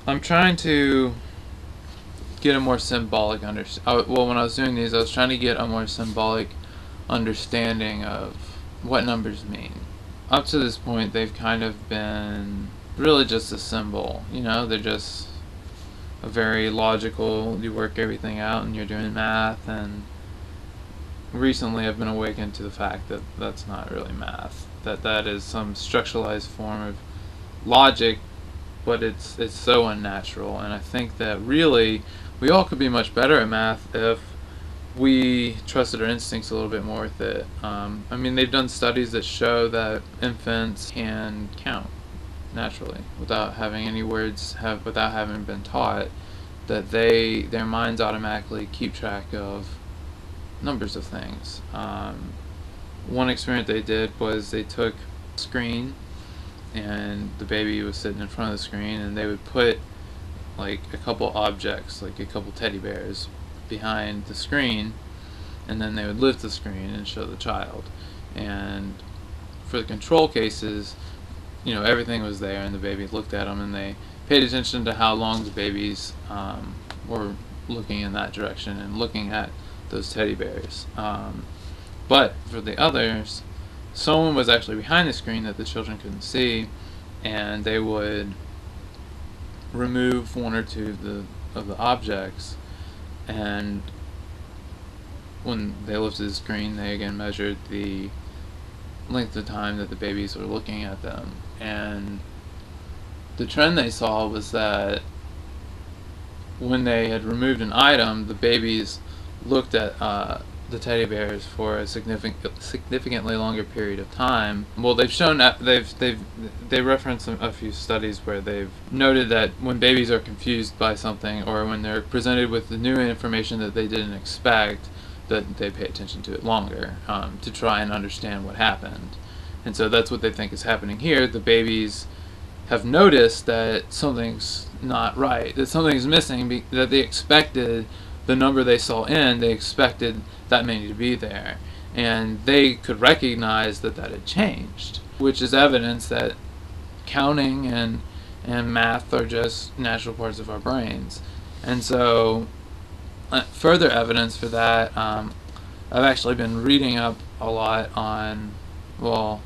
I'm trying to get a more symbolic well, when I was doing these, I was trying to get a more symbolic understanding of what numbers mean. Up to this point, they've kind of been really just a symbol. You know, they're just a very logical, you work everything out and you're doing math. And recently I've been awakened to the fact that that's not really math, that is some structuralized form of logic, but it's so unnatural. And I think that really we all could be much better at math if we trusted our instincts a little bit more with it. I mean, they've done studies that show that infants can count naturally without having any words, without having been taught, that their minds automatically keep track of numbers of things. One experiment they did was they took a screen and the baby was sitting in front of the screen, and they would put like a couple objects, like a couple teddy bears, behind the screen, and then they would lift the screen and show the child. And for the control cases, everything was there, and the baby looked at them, and they paid attention to how long the babies were looking in that direction and looking at those teddy bears. But for the others, someone was actually behind the screen that the children couldn't see, and they would remove one or two of the objects, and when they lifted the screen, they again measured the length of time that the babies were looking at them. And the trend they saw was that when they had removed an item, the babies looked at the teddy bears for a significantly longer period of time. Well, they've shown that they reference a few studies where they've noted that when babies are confused by something, or when they're presented with the new information that they didn't expect, that they pay attention to it longer to try and understand what happened. And so that's what they think is happening here. The babies have noticed that something's not right, that something's missing, that they expected the number they saw they expected that many to be there, and they could recognize that had changed, which is evidence that counting and math are just natural parts of our brains. And so further evidence for that, I've actually been reading up a lot on, well,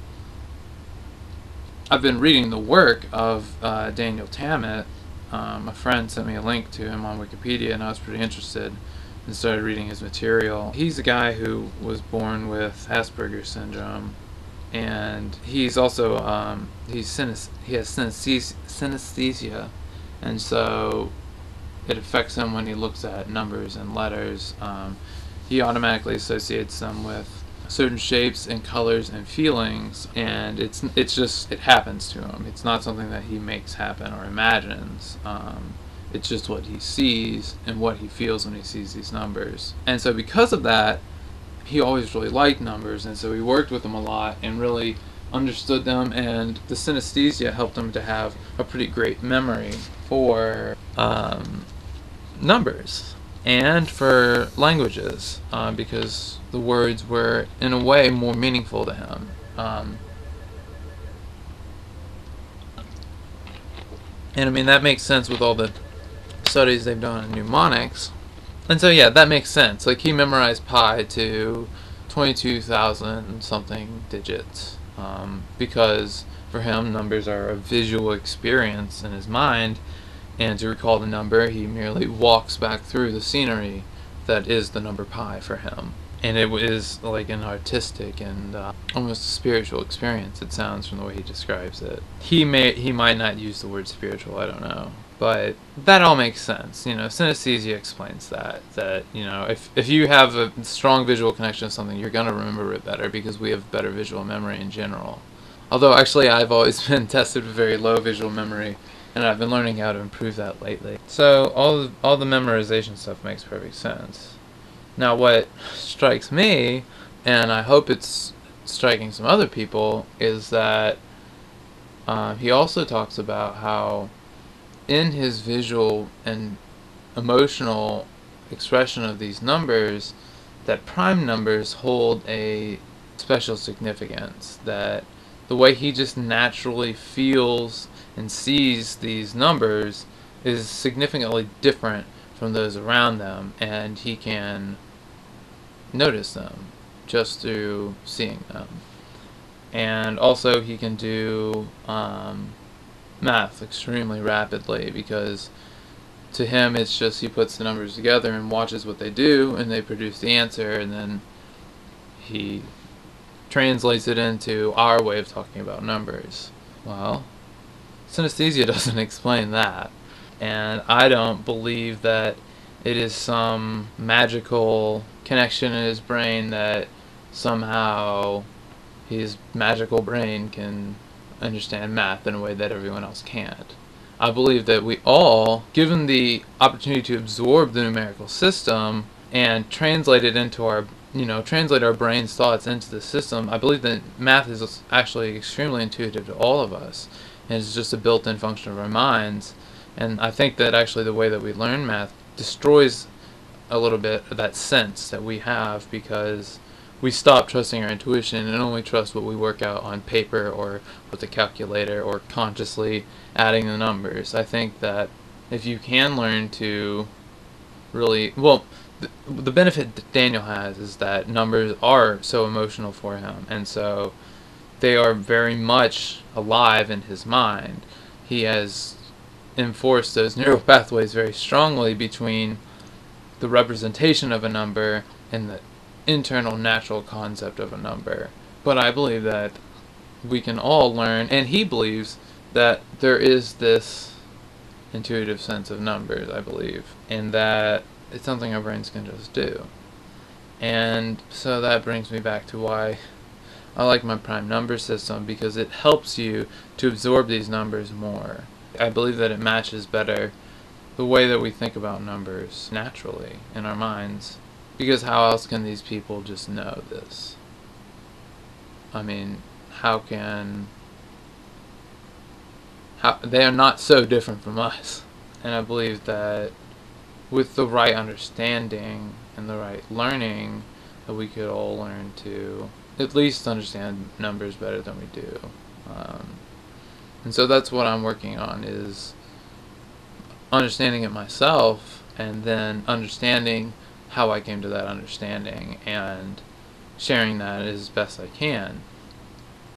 I've been reading the work of Daniel Tammet. A friend sent me a link to him on Wikipedia, and I was pretty interested and started reading his material. He's a guy who was born with Asperger's syndrome, and he's also he has synesthesia, and so it affects him when he looks at numbers and letters. He automatically associates them with certain shapes and colors and feelings, and it happens to him. It's not something that he makes happen or imagines. It's just what he sees and what he feels when he sees these numbers. And so because of that, he always really liked numbers, and so he worked with them a lot and really understood them, and the synesthesia helped him to have a pretty great memory for numbers and for languages, because the words were, in a way, more meaningful to him. And I mean, that makes sense with all the studies they've done in mnemonics. And so yeah, that makes sense. Like, he memorized pi to 22,000 something digits, because for him numbers are a visual experience in his mind, and to recall the number, he merely walks back through the scenery that is the number pi for him. And it is like an artistic and almost a spiritual experience, it sounds, from the way he describes it. He might not use the word spiritual, I don't know. But that all makes sense. Synesthesia explains that if you have a strong visual connection to something, you're going to remember it better, because we have better visual memory in general. Although actually I've always been tested with very low visual memory, and I've been learning how to improve that lately. So all the memorization stuff makes perfect sense. Now what strikes me, and I hope it's striking some other people, is that he also talks about how in his visual and emotional expression of these numbers, that prime numbers hold a special significance, that the way he just naturally feels and sees these numbers is significantly different from those around them, and he can notice them just through seeing them. And also he can do math extremely rapidly, because to him it's just he puts the numbers together and watches what they do, and they produce the answer, and then he translates it into our way of talking about numbers. Well, synesthesia doesn't explain that, and I don't believe that it is some magical connection in his brain that somehow his magical brain can understand math in a way that everyone else can't. I believe that we all, given the opportunity to absorb the numerical system and translate it into our, translate our brain's thoughts into the system, I believe that math is actually extremely intuitive to all of us, and it's just a built-in function of our minds. And I think that actually the way that we learn math destroys a little bit of that sense that we have, because we stop trusting our intuition and only trust what we work out on paper or with a calculator or consciously adding the numbers. I think that if you can learn to really, well, the benefit that Daniel has is that numbers are so emotional for him, and so they are very much alive in his mind. He has enforced those neural pathways very strongly between the representation of a number and the internal natural concept of a number. But I believe that we can all learn, and he believes that there is this intuitive sense of numbers, I believe, and that it's something our brains can just do. And so that brings me back to why I like my prime number system, because it helps you to absorb these numbers more. I believe that it matches better the way that we think about numbers naturally in our minds, because how else can these people just know this? I mean, they are not so different from us. And I believe that with the right understanding and the right learning, that we could all learn to at least understand numbers better than we do. And so that's what I'm working on, is understanding it myself, and then understanding how I came to that understanding and sharing that as best I can.